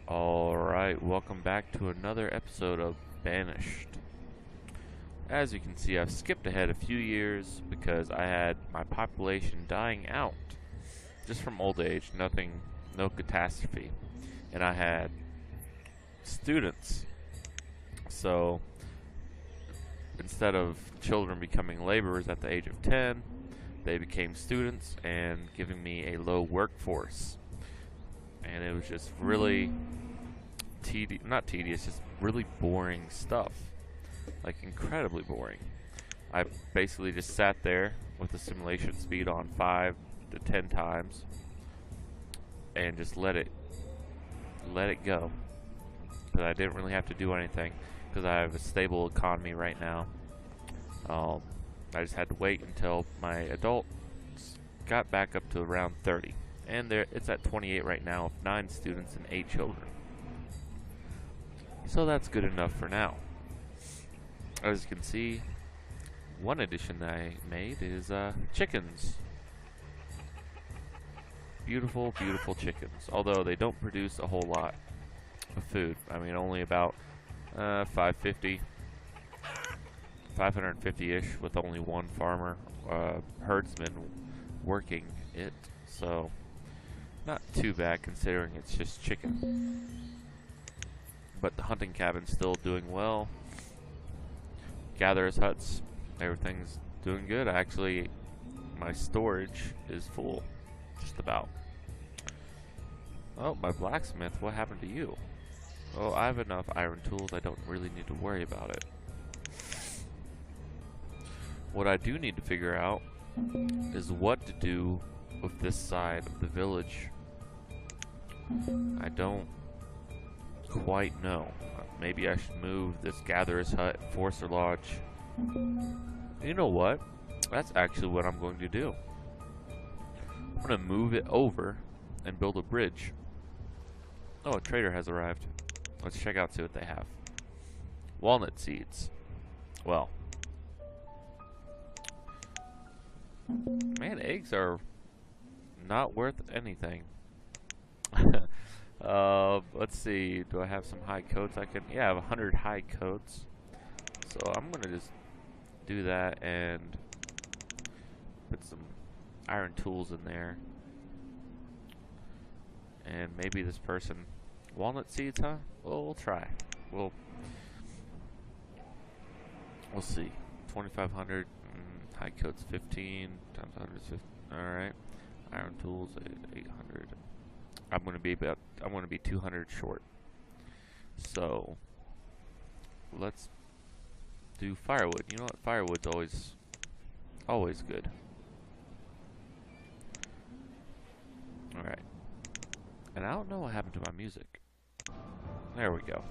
Alright, welcome back to another episode of Banished. As you can see, I've skipped ahead a few years because I had my population dying out. Just from old age, no catastrophe. And I had students. So, instead of children becoming laborers at the age of 10, they became students and giving me a low workforce. And it was just really not tedious, just really boring stuff. Like incredibly boring. I basically just sat there with the simulation speed on 5 to 10 times and just let it go. Because I didn't really have to do anything because I have a stable economy right now. I just had to wait until my adults got back up to around 30. And it's at 28 right now, with 9 students and 8 children. So that's good enough for now. As you can see, one addition that I made is chickens. Beautiful, beautiful chickens. Although they don't produce a whole lot of food. I mean, only about 550-ish, with only one farmer, herdsman working it. So not too bad considering it's just chicken. But the hunting cabin's still doing well. Gatherers huts, everything's doing good. Actually, my storage is full, just about. Oh, my blacksmith, what happened to you? Oh, I have enough iron tools, I don't really need to worry about it. What I do need to figure out is what to do with this side of the village. I don't quite know. Maybe I should move this gatherer's hut, Forester Lodge. You know what? That's actually what I'm going to do. I'm going to move it over and build a bridge. Oh, a trader has arrived. Let's check out, see what they have. Walnut seeds. Well, man, eggs are not worth anything. Let's see. Do I have some high coats? Yeah, I have 100 high coats. So I'm gonna just do that and put some iron tools in there. And maybe this person, walnut seeds, huh? Well, we'll try. We'll see. 2,500 high coats, 15 times 100 is 50. All right. Iron tools, 800. I'm gonna be 200 short. So let's do firewood. You know what? Firewood's always good. All right. And I don't know what happened to my music. There we go.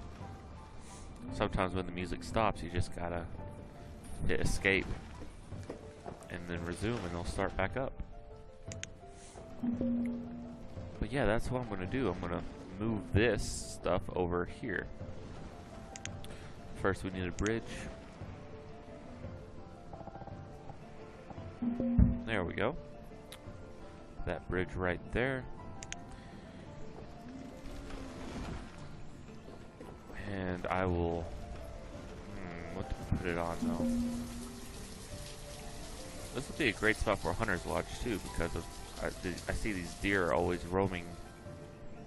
Sometimes when the music stops, you just gotta hit escape and then resume, and it'll start back up. But yeah, that's what I'm going to do. I'm going to move this stuff over here. First, we need a bridge. There we go. That bridge right there. And I will... what to put it on, though? This would be a great spot for a hunter's lodge, too, because of... I see these deer always roaming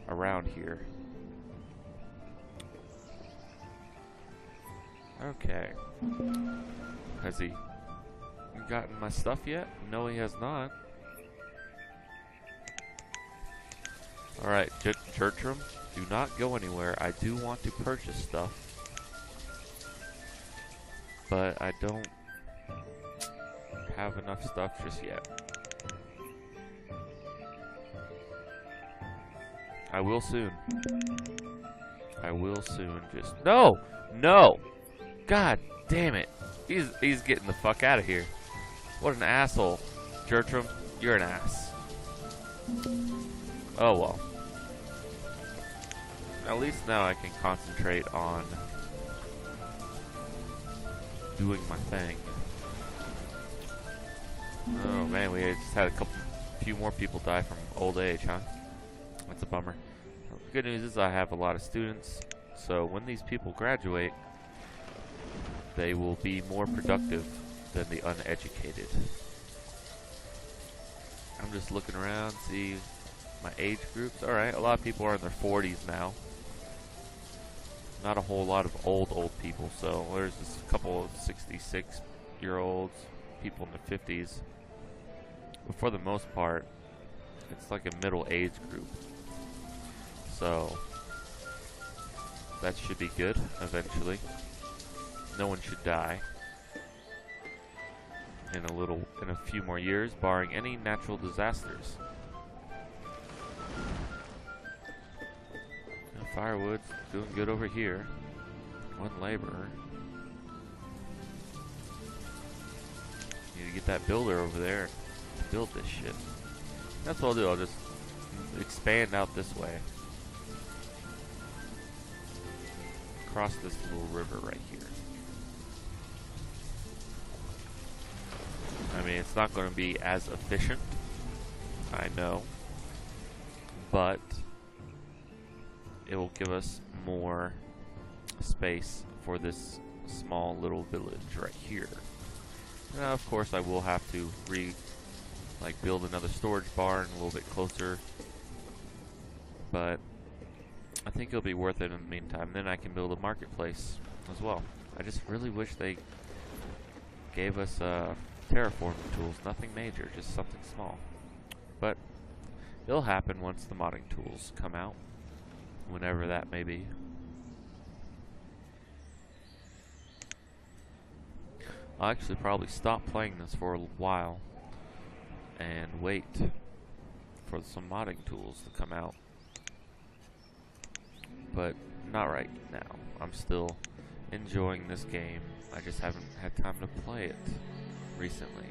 around here. Okay. Has he gotten my stuff yet? No, he has not. Alright, Churchram, do not go anywhere. I do want to purchase stuff, but I don't have enough stuff just yet. I will soon. I will soon. Just no! God damn it! He's getting the fuck out of here. What an asshole, Gertrude. You're an ass. Oh well. At least now I can concentrate on doing my thing. Oh man, we just had a few more people die from old age, huh? That's a bummer. The good news is I have a lot of students, so when these people graduate, they will be more productive than the uneducated. I'm just looking around, see my age groups. Alright, a lot of people are in their 40s now. Not a whole lot of old people, so there's just a couple of 66-year-olds, people in their 50s. But for the most part, it's like a middle age group. So that should be good eventually. No one should die in a few more years, barring any natural disasters. Now, firewood's doing good over here. One laborer. Need to get that builder over there to build this shit. That's what I'll do. I'll just expand out this way. Across this little river right here. I mean, it's not going to be as efficient, I know, but it will give us more space for this small little village right here. Now, of course, I will have to build another storage barn a little bit closer, but I think it'll be worth it in the meantime. Then I can build a marketplace as well. I just really wish they gave us terraforming tools. Nothing major, just something small. But it'll happen once the modding tools come out, whenever that may be. I'll actually probably stop playing this for a while and wait for some modding tools to come out. But not right now. I'm still enjoying this game. I just haven't had time to play it recently.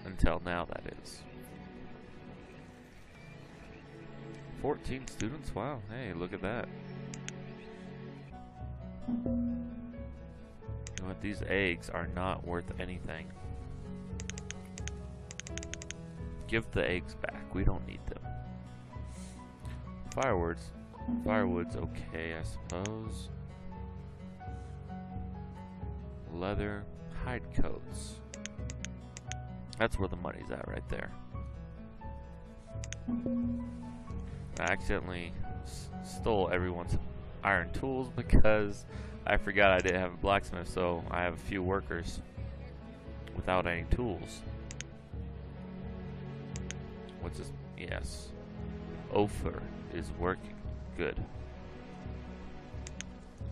Until now, that is. 14 students? Wow, hey, look at that. You know what? These eggs are not worth anything. Give the eggs back. We don't need them. Firewood's okay, I suppose. Leather, hide coats. That's where the money's at right there. I accidentally stole everyone's iron tools because I forgot I didn't have a blacksmith, so I have a few workers without any tools. Which is, yes. Ophir is working. Good.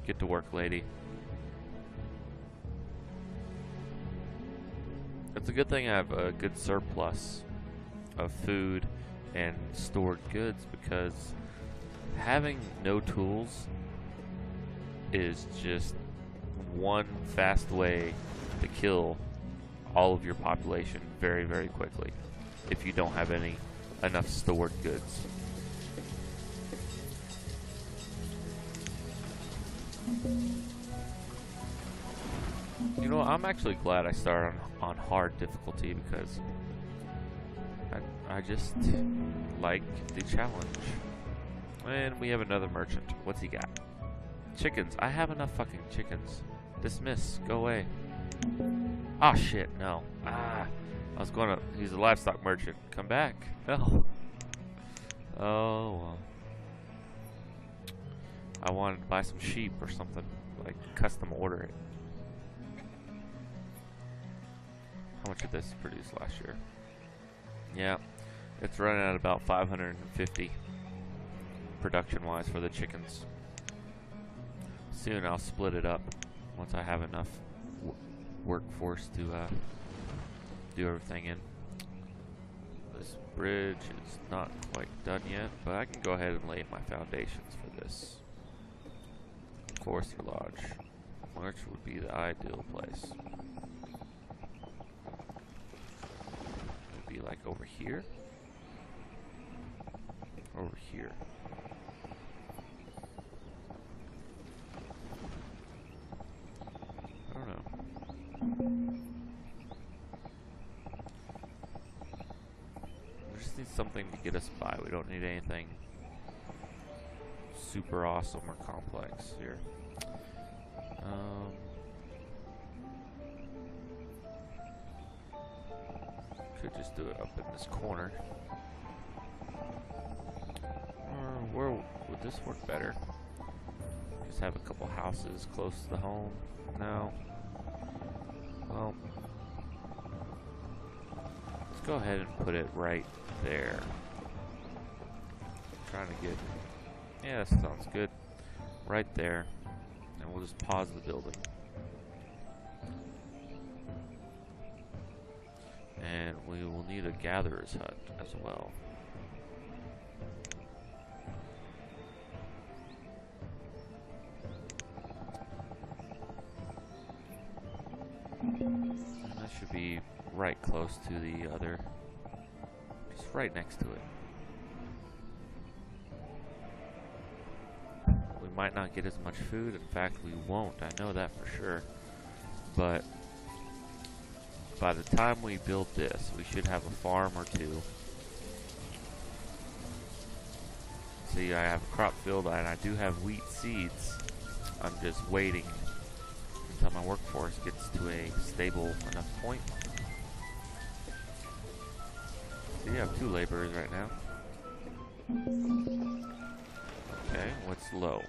Get to work, lady. It's a good thing I have a good surplus of food and stored goods, because having no tools is just one fast way to kill all of your population very, very quickly if you don't have enough stored goods. You know, I'm actually glad I started on hard difficulty, because I just like the challenge. And we have another merchant. What's he got? Chickens. I have enough fucking chickens. Dismiss. Go away. Ah, shit. No. I was going to... He's a livestock merchant. Come back. No. Oh, well. I wanted to buy some sheep or something. Like, custom order it. How much did this produce last year? Yeah. It's running at about 550 production-wise for the chickens. Soon I'll split it up once I have enough workforce to do everything in. This bridge is not quite done yet, but I can go ahead and lay my foundations for this. Forester Lodge, which would be the ideal place. It would be like over here. Over here. I don't know. We just need something to get us by. We don't need anything super awesome or complex here. Could just do it up in this corner. Or where would this work better? Just have a couple houses close to the home. No. Well, let's go ahead and put it right there. Trying to get, yeah, that sounds good. Right there. And we'll just pause the building. And we will need a gatherer's hut as well. And that should be right close to the other, just right next to it. We might not get as much food. In fact, we won't. I know that for sure. But by the time we build this, we should have a farm or two. See, I have a crop field and I do have wheat seeds. I'm just waiting until my workforce gets to a stable enough point. So you have 2 laborers right now. Okay, what's low?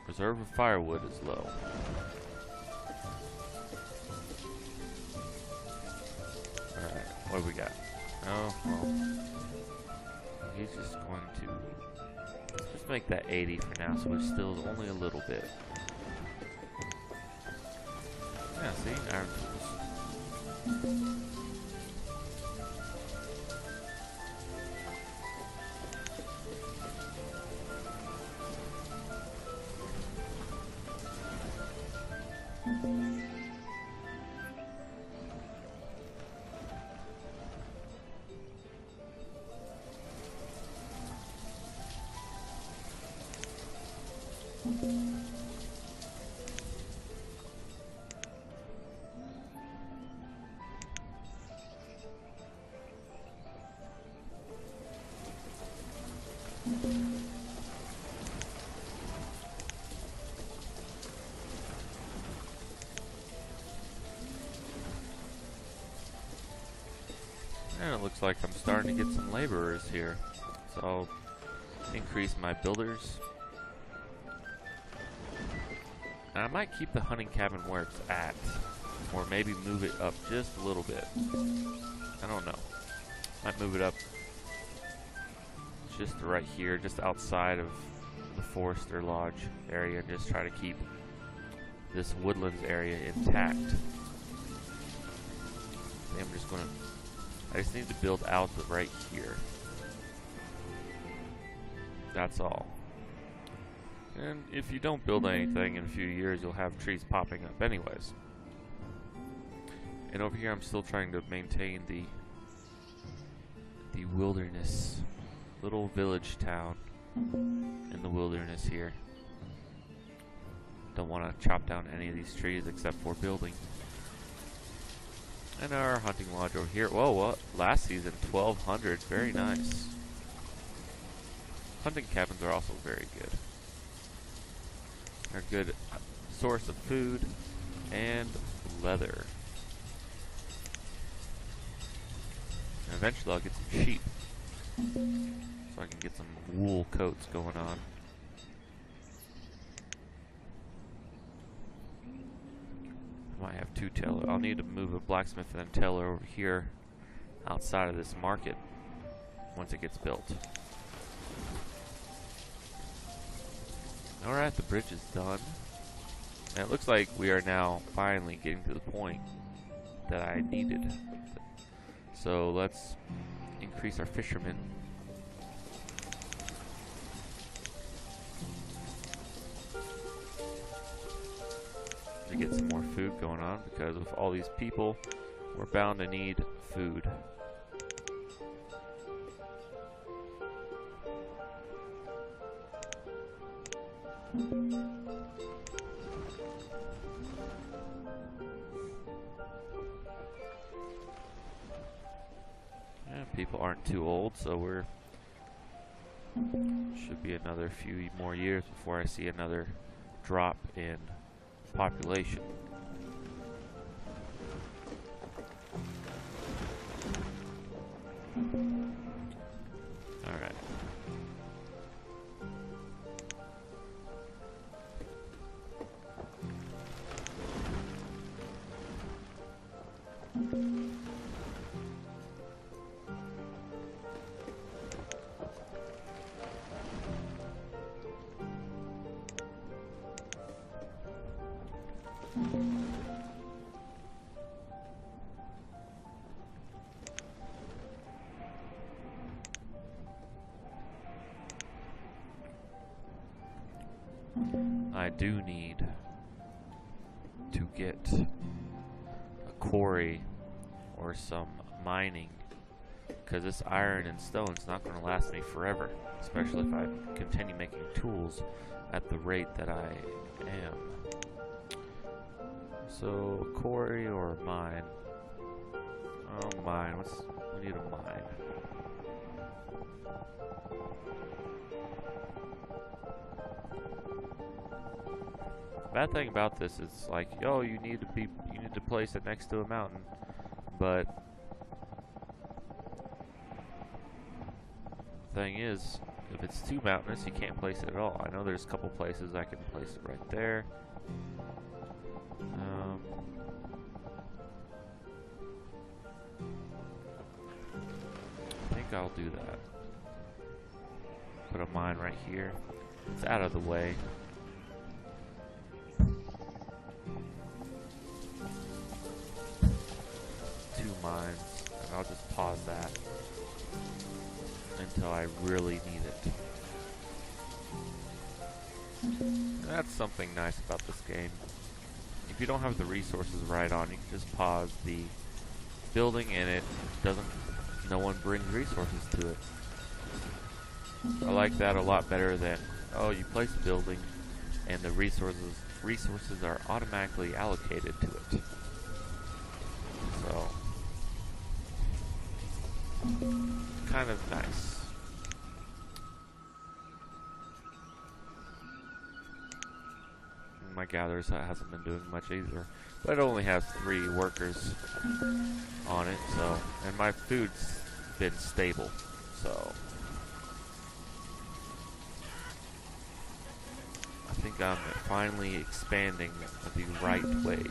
Reserve of firewood is low. Alright, what do we got? Oh, well. He's just going to... Let's make that 80 for now, so we're still only a little bit. Yeah, see? Iron tools. And it looks like I'm starting to get some laborers here. So I'll increase my builders. And I might keep the hunting cabin where it's at. Or maybe move it up just a little bit. I don't know. Might move it up just right here, just outside of the Forester Lodge area, and just try to keep this woodlands area intact. I'm just gonna, I just need to build out the right here. That's all. And if you don't build anything in a few years, you'll have trees popping up anyways. And over here I'm still trying to maintain the wilderness. Little village town in the wilderness here. Don't want to chop down any of these trees except for building. And our hunting lodge over here. Whoa, what? Last season, 1,200. Very nice. Hunting cabins are also very good. They're a good source of food and leather. And eventually I'll get some sheep. So I can get some wool coats going on. I might have 2 tailor. I'll need to move a blacksmith and then tailor over here outside of this market once it gets built. Alright, the bridge is done. And it looks like we are now finally getting to the point that I needed. So let's increase our fishermen. To get some more food going on, because with all these people, we're bound to need food. Yeah, people aren't too old, so we're should be another few more years before I see another drop in population. All right. I do need to get a quarry or some mining, because this iron and stone is not going to last me forever, especially if I continue making tools at the rate that I am. So, quarry or mine? Oh, mine. We need a mine. Bad thing about this is like, yo, you need to place it next to a mountain, but the thing is, if it's too mountainous, you can't place it at all. I know there's a couple places I can place it right there. I think I'll do that. Put a mine right here. It's out of the way. Mines, and I'll just pause that until I really need it. And that's something nice about this game. If you don't have the resources right on, you can just pause the building and no one brings resources to it. I like that a lot better than, oh, you place a building and the resources are automatically allocated to it. So kind of nice. My gatherers hasn't been doing much either, but it only has 3 workers on it, so, and my food's been stable, so I think I'm finally expanding the right way.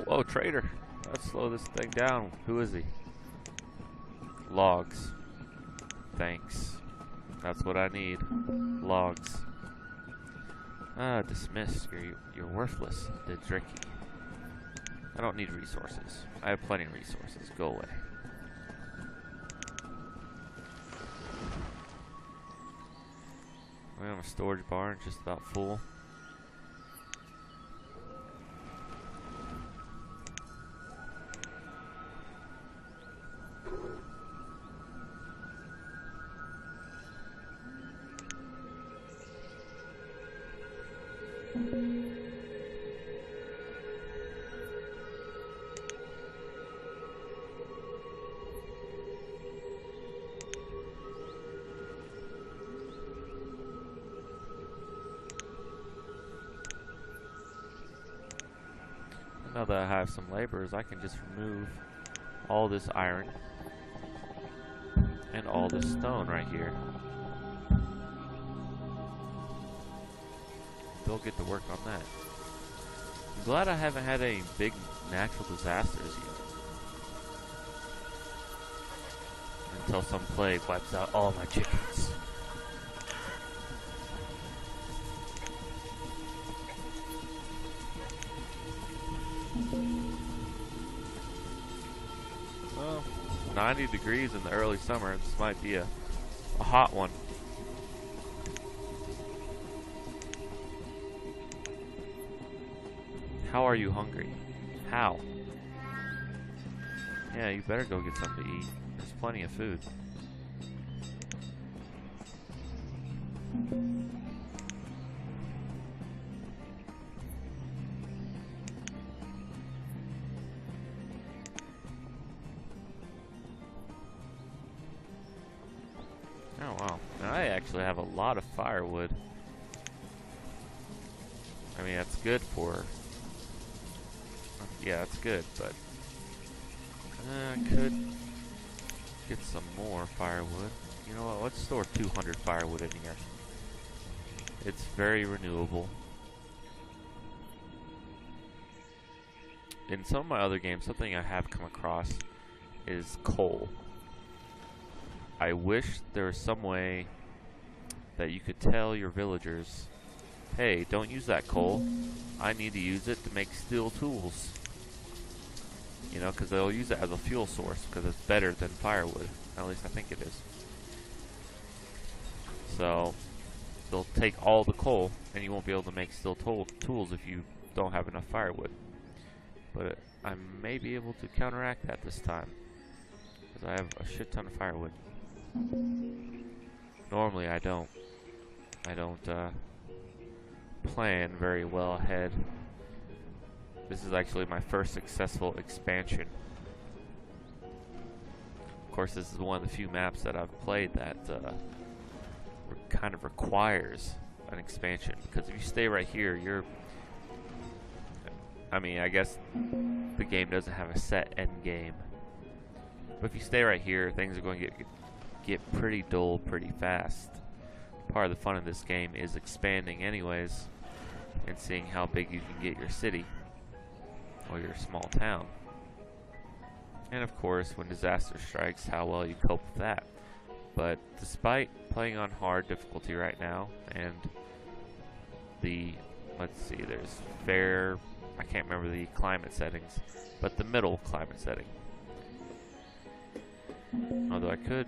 Oh, trader. Let's slow this thing down. Who is he? Logs. Thanks. That's what I need. Logs. Dismissed. You're worthless. Didricky. I don't need resources. I have plenty of resources. Go away. We have a storage barn just about full. Now that I have some laborers, I can just remove all this iron and all this stone right here. They'll get to work on that. I'm glad I haven't had any big natural disasters yet. Until some plague wipes out all my chickens. Well, 90 degrees in the early summer. This might be a hot one. How are you hungry? How? Yeah, you better go get something to eat. There's plenty of food. actually have a lot of firewood. I mean, that's good for... Yeah, that's good, but... I could get some more firewood. You know what, let's store 200 firewood in here. It's very renewable. In some of my other games, something I have come across is coal. I wish there was some way that you could tell your villagers, hey, don't use that coal. I need to use it to make steel tools. You know, because they'll use it as a fuel source because it's better than firewood. At least I think it is. So, they'll take all the coal and you won't be able to make steel tools if you don't have enough firewood. But I may be able to counteract that this time because I have a shit ton of firewood. Normally I don't plan very well ahead. This is actually my first successful expansion. Of course, this is one of the few maps that I've played that kind of requires an expansion, because if you stay right here, I mean, I guess the game doesn't have a set end game, but if you stay right here, things are going to get pretty dull pretty fast. Part of the fun of this game is expanding anyways and seeing how big you can get your city or your small town. And of course, when disaster strikes, how well you cope with that. But despite playing on hard difficulty right now, and let's see, there's fair, I can't remember the climate settings, but the middle climate setting. Although I could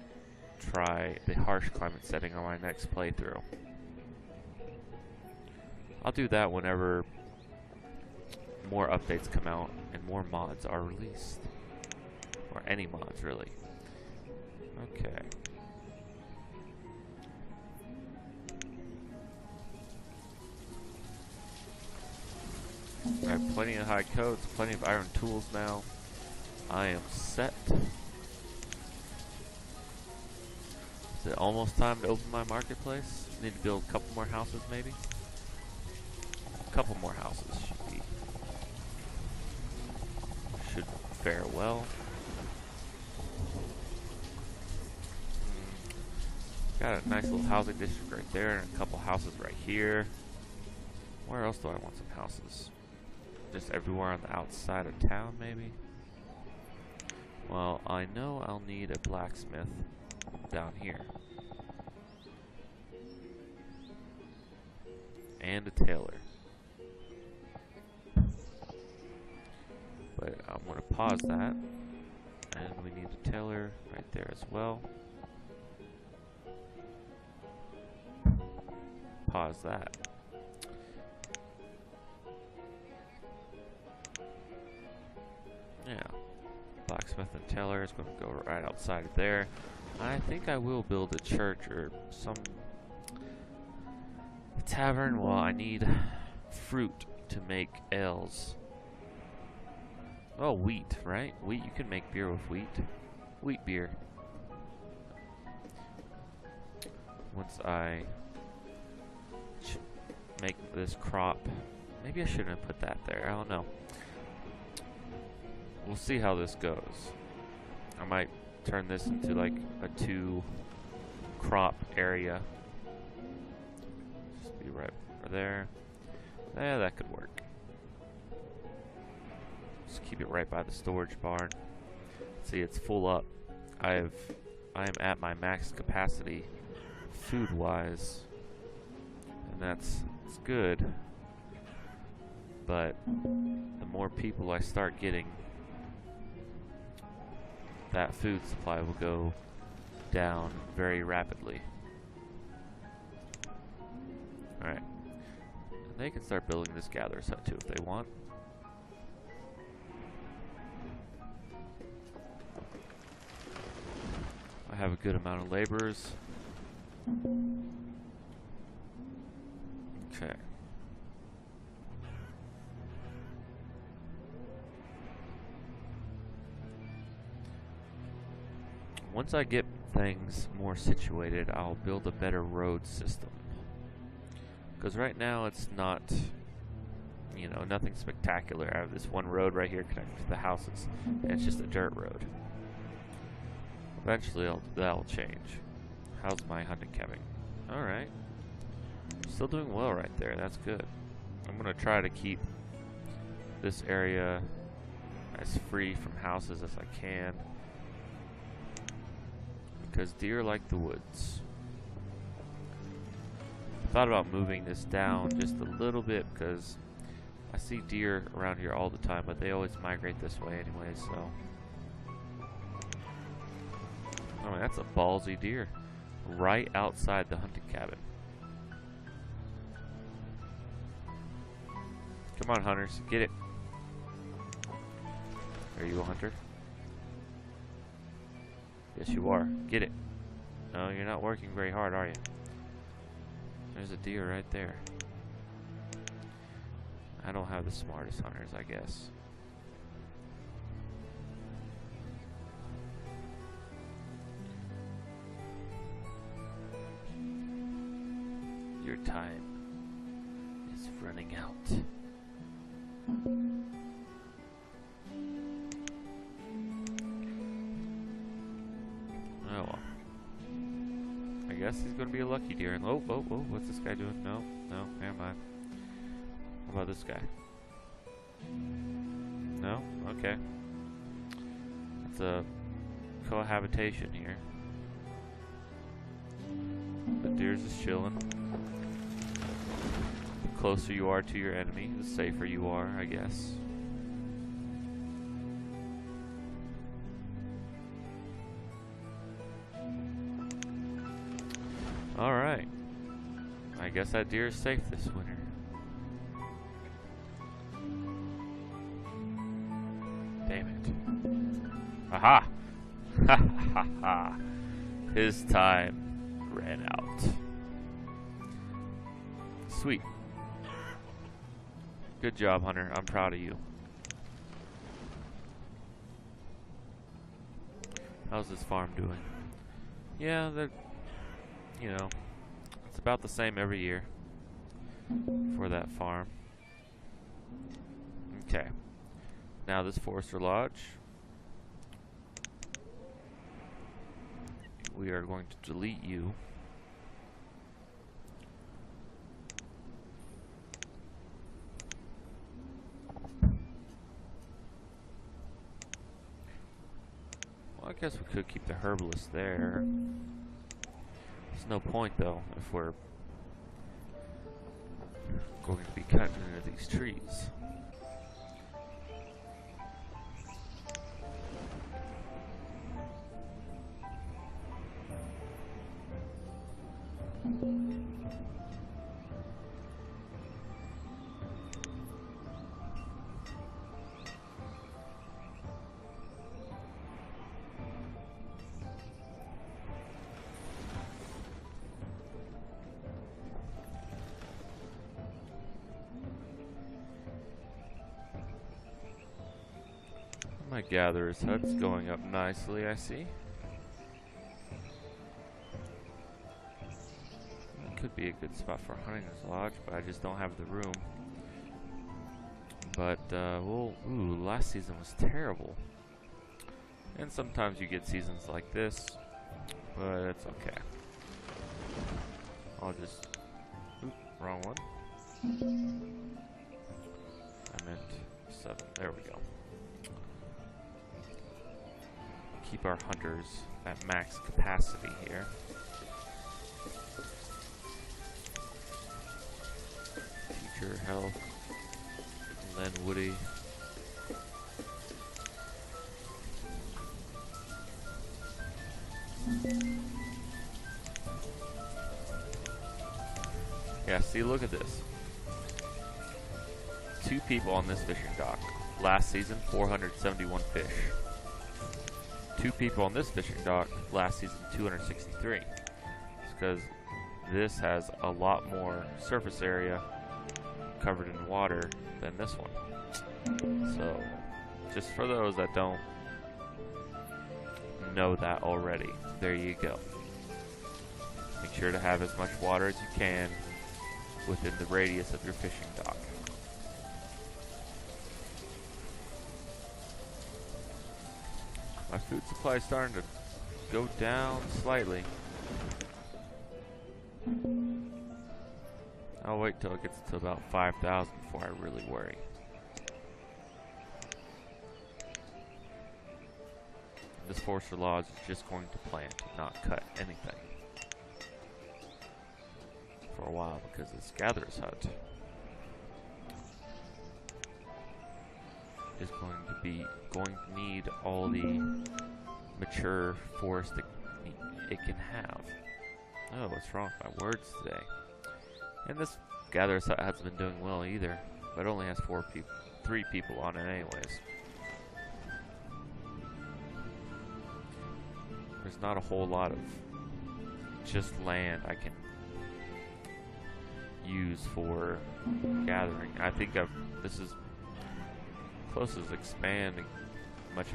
try the harsh climate setting on my next playthrough. I'll do that whenever more updates come out and more mods are released. Or any mods, really. Okay. I have plenty of high coats, plenty of iron tools now. I am set. Is it almost time to open my marketplace? Need to build a couple more houses, maybe? A couple more houses should fare well. Got a nice little housing district right there, and a couple houses right here. Where else do I want some houses? Just everywhere on the outside of town, maybe? Well, I know I'll need a blacksmith down here. And a tailor. But I'm going to pause that. And we need a tailor right there as well. Pause that. Yeah. Blacksmith and tailor is going to go right outside of there. I think I will build a church or some tavern. Well, I need fruit to make ales. Oh, wheat, right? Wheat, you can make beer with wheat. Wheat beer. Once I make this crop, maybe I shouldn't have put that there. I don't know. We'll see how this goes. I might turn this into like a 2-crop area. Just be right over there. Yeah, that could work. Just keep it right by the storage barn. See, it's full up. I am at my max capacity food-wise, and that's good. But the more people I start getting, that food supply will go down very rapidly. Alright. And they can start building this gathering hut too if they want. I have a good amount of laborers. Okay. Once I get things more situated, I'll build a better road system. Because right now it's not, you know, nothing spectacular. I have this one road right here connected to the houses, and it's just a dirt road. Eventually that'll change. How's my hunting cabin? Alright. Still doing well right there. That's good. I'm going to try to keep this area as free from houses as I can, because deer like the woods. I thought about moving this down just a little bit because I see deer around here all the time, but they always migrate this way anyway, so. Oh, that's a ballsy deer. Right outside the hunting cabin. Come on, hunters, get it. Are you a hunter? Yes, you are. Get it. No, you're not working very hard, are you? There's a deer right there. I don't have the smartest hunters, I guess. Your time is running out. Oh well. I guess he's gonna be a lucky deer. And oh, what's this guy doing? No, never mind. How about this guy? No? Okay. It's a cohabitation here. The deer's just chilling. The closer you are to your enemy, the safer you are, I guess. Alright. I guess that deer is safe this winter. Damn it. Aha! Ha ha ha. His time ran out. Sweet. Good job, Hunter. I'm proud of you. How's this farm doing? Yeah, they're, you know, it's about the same every year for that farm. Okay. Now this Forester Lodge, we are going to delete you. Well, I guess we could keep the herbalist there. There's no point though if we're going to be cutting into these trees. My gatherer's hut's going up nicely, I see. It could be a good spot for hunting this lodge, but I just don't have the room. But, last season was terrible. And sometimes you get seasons like this, but it's okay. I'll just, wrong one. I meant 7, there we go. Keep our hunters at max capacity here. Teacher, health, and then Woody. Yeah, see, look at this. 2 people on this fishing dock. Last season, 471 fish. 2 people on this fishing dock, last season 263. It's because this has a lot more surface area covered in water than this one. So, just for those that don't know that already. There you go. Make sure to have as much water as you can within the radius of your fishing dock. My food supply is starting to go down slightly. I'll wait till it gets to about 5,000 before I really worry. This forester lodge is just going to plant, not cut anything for a while, because this gatherer's hut is going to need all the mature forest that it can have. Oh, what's wrong with my words today? And this gatherer's hut hasn't been doing well either, but it only has 3 people on it anyways. There's not a whole lot of just land I can use for gathering. I think this is close as expanding much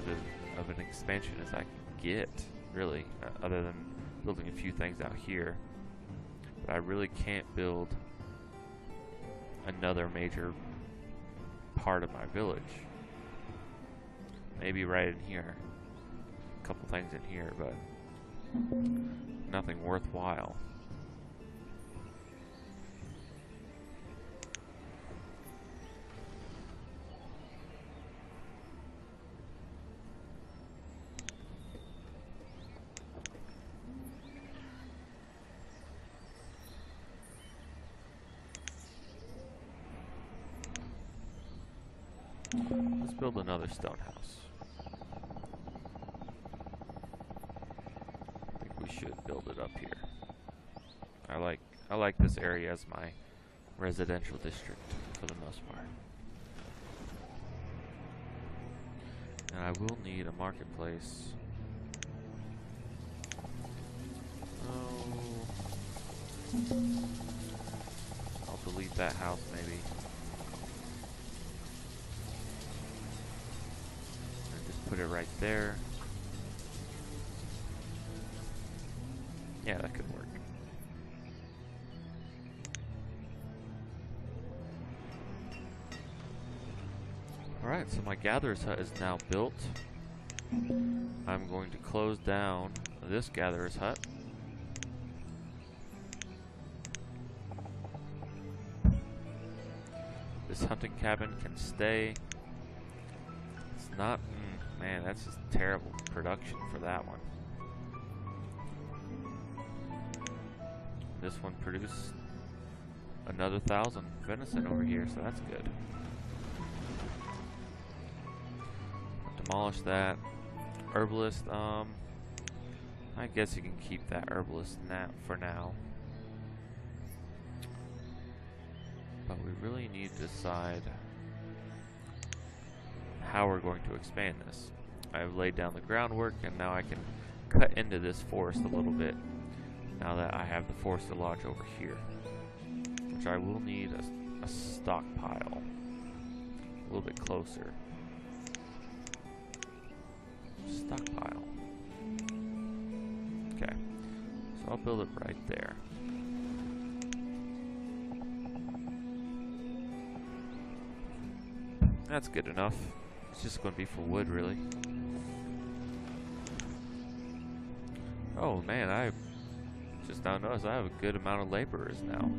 of an expansion as I can get, really, other than building a few things out here. But I really can't build another major part of my village. Maybe right in here. A couple things in here, but nothing worthwhile. Let's build another stone house. I think we should build it up here. I like this area as my residential district for the most part. And I will need a marketplace. Oh. I'll delete that house maybe. Put it right there. Yeah, that could work. Alright, so my gatherer's hut is now built. I'm going to close down this gatherer's hut. This hunting cabin can stay. It's not... Man, that's just terrible production for that one. This one produced another 1,000 venison over here, so that's good. Demolish that. Herbalist, I guess you can keep that herbalist for now. But we really need to decide how we're going to expand this. I've laid down the groundwork, and now I can cut into this forest a little bit now that I have the forester lodge over here, which I will need a stockpile a little bit closer. Stockpile. Okay, so I'll build it right there. That's good enough. It's just going to be for wood, really. Oh man, I just now noticed I have a good amount of laborers now.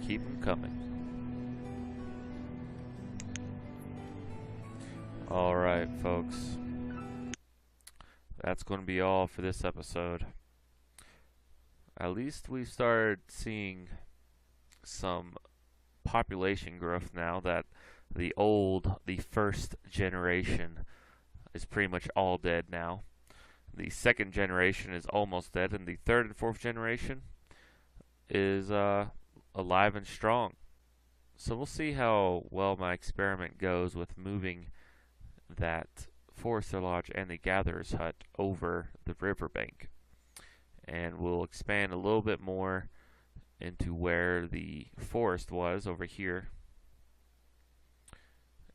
Keep them coming. Alright, folks. That's going to be all for this episode. At least we've started seeing some population growth now that the first generation is pretty much all dead now. The second generation is almost dead, and the third and fourth generation is alive and strong. So we'll see how well my experiment goes with moving that forester lodge and the gatherer's hut over the riverbank. And we'll expand a little bit more into where the forest was over here.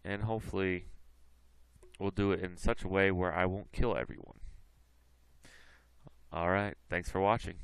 and hopefully we'll do it in such a way where I won't kill everyone. Alright, thanks for watching.